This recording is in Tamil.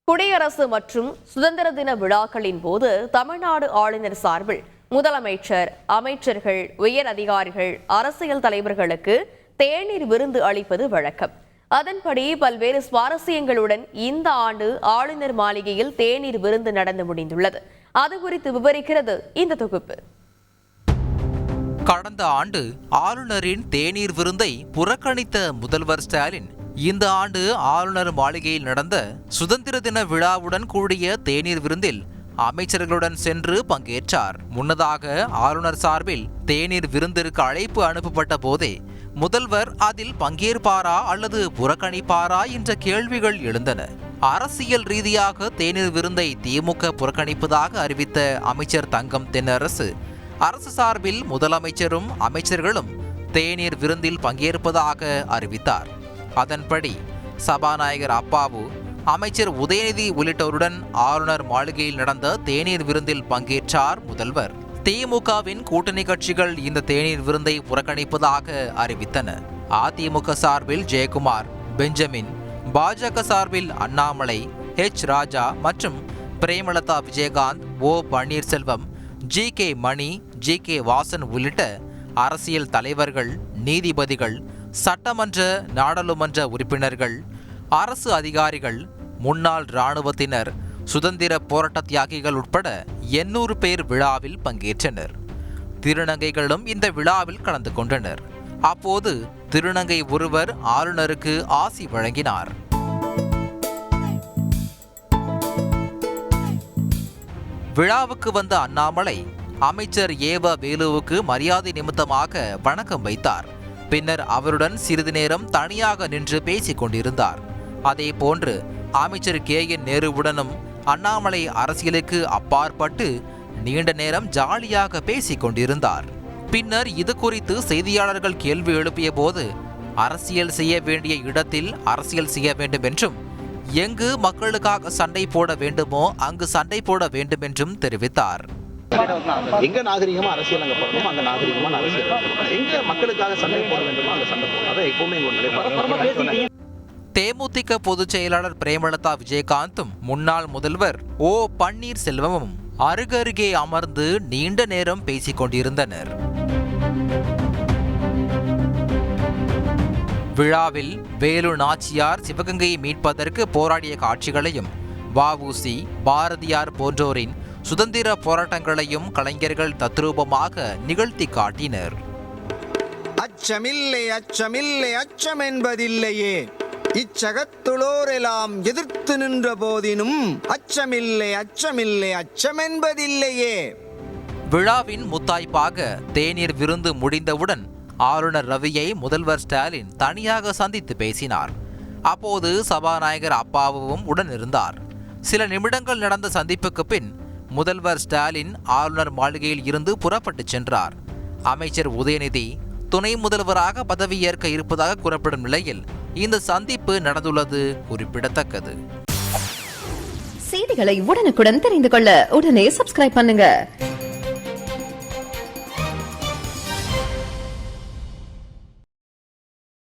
குடியரசு மற்றும் சுதந்திர தின விழாக்களின் போது தமிழ்நாடு ஆளுநர் சார்பில் முதலமைச்சர், அமைச்சர்கள், உயர் அதிகாரிகள், அரசியல் தலைவர்களுக்கு தேநீர் விருந்து அளிப்பது வழக்கம். அதன்படி பல்வேறு சுவாரஸ்யங்களுடன் இந்த ஆண்டு ஆளுநர் மாளிகையில் தேநீர் விருந்து நடந்து முடிந்துள்ளது. அது குறித்து விவரிக்கிறது இந்த தொகுப்பு. கடந்த ஆண்டு ஆளுநரின் தேநீர் விருந்தை புறக்கணித்த முதல்வர் ஸ்டாலின் இந்த ஆண்டு ஆளுநர் மாளிகையில் நடந்த சுதந்திர தின விழாவுடன் கூடிய தேநீர் விருந்தில் அமைச்சர்களுடன் சென்று பங்கேற்றார். முன்னதாக ஆளுநர் சார்பில் தேநீர் விருந்திற்கு அழைப்பு அனுப்பப்பட்ட போதே முதல்வர் அதில் பங்கேற்பாரா அல்லது புறக்கணிப்பாரா என்ற கேள்விகள் எழுந்தன. அரசியல் ரீதியாக தேநீர் விருந்தை திமுக புறக்கணிப்பதாக அறிவித்த அமைச்சர் தங்கம் தென்னரசு அரசு சார்பில் முதலமைச்சரும் அமைச்சர்களும் தேநீர் விருந்தில் பங்கேற்பதாக அறிவித்தார். அதன்படி சபாநாயகர் அப்பாவு, அமைச்சர் உதயநிதி உள்ளிட்டோருடன் ஆளுநர் மாளிகையில் நடந்த தேநீர் விருந்தில் பங்கேற்றார் முதல்வர். திமுகவின் கூட்டணி கட்சிகள் இந்த தேநீர் விருந்தை புறக்கணிப்பதாக அறிவித்தன. அதிமுக சார்பில் ஜெயக்குமார், பெஞ்சமின், பாஜக சார்பில் அண்ணாமலை, ஹெச் ராஜா மற்றும் பிரேமலதா விஜயகாந்த், ஓ பன்னீர்செல்வம், ஜி.கே. மணி, ஜி.கே. வாசன் உள்ளிட்ட அரசியல் தலைவர்கள், நீதிபதிகள், சட்டமன்ற, நாடாளுமன்ற உறுப்பினர்கள், அரசு அதிகாரிகள், முன்னாள் இராணுவத்தினர், சுதந்திர போராட்ட தியாகிகள் உட்பட 800 பேர் விழாவில் பங்கேற்றனர். திருநங்கைகளும் இந்த விழாவில் கலந்து கொண்டனர். அப்போது திருநங்கை ஒருவர் ஆளுநருக்கு ஆசி வழங்கினார். விழாவுக்கு வந்த அண்ணாமலை அமைச்சர் ஏவ வேலுவுக்கு மரியாதை நிமித்தமாக வணக்கம் வைத்தார். பின்னர் அவருடன் சிறிது நேரம் தனியாக நின்று பேசிக் கொண்டிருந்தார். அதே போன்று அமைச்சர் கே.என். நேருவுடனும் அண்ணாமலை அரசியலுக்கு அப்பாற்பட்டு நீண்ட நேரம் ஜாலியாக பேசிக் கொண்டிருந்தார். பின்னர் இது குறித்து செய்தியாளர்கள் கேள்வி எழுப்பிய போது அரசியல் செய்ய வேண்டிய இடத்தில் அரசியல் செய்ய வேண்டும் என்றும், எங்கு மக்களுக்காக சண்டை போட வேண்டுமோ அங்கு சண்டை போட வேண்டும் என்றும் தெரிவித்தார். எங்க நாகரிகமா அரசியல் அங்க போடணும், அங்க நாகரிகமா அரசியல் எங்க மக்களுக்காக சண்டை போட வேண்டுமோ அங்க சண்டை போடணும். அதை எப்பவுமே தேமுதிக பொதுச் செயலாளர் பிரேமலதா விஜயகாந்தும் முன்னாள் முதல்வர் ஓ பன்னீர்செல்வமும் அருகருகே அமர்ந்து நீண்ட நேரம் பேசிக் கொண்டிருந்தனர். விழாவில் வேலு நாச்சியார் சிவகங்கையை மீட்பதற்கு போராடிய காட்சிகளையும், வ.உ.சி., பாரதியார் போன்றோரின் சுதந்திர போராட்டங்களையும் கலைஞர்கள் தத்ரூபமாக நிகழ்த்தி காட்டினர். அச்சமில்லை அச்சமில்லை அச்சம் என்பதில்லையே, இச்சகத்துளோரெல்லாம் எதிர்த்து நின்ற போதினும் அச்சமில்லை அச்சமில்லை அச்சம் என்பதில்லையே. விழாவின் முத்தாய்ப்பாக தேநீர் விருந்து முடிந்தவுடன் ஆளுநர் ரவியை முதல்வர் ஸ்டாலின் தனியாக சந்தித்து பேசினார். அப்போது சபாநாயகர் அப்பாவும் உடன் இருந்தார். சில நிமிடங்கள் நடந்த சந்திப்புக்கு பின் முதல்வர் ஸ்டாலின் ஆளுநர் மாளிகையில் இருந்து புறப்பட்டு சென்றார். அமைச்சர் உதயநிதி துணை முதல்வராக பதவியேற்க இருப்பதாக கூறப்படும் நிலையில் இந்த சந்திப்பு நடந்துள்ளது குறிப்பிடத்தக்கது. செய்திகளை உடனுக்குடன் தெரிந்து கொள்ள உடனே சப்ஸ்கிரைப் பண்ணுங்க.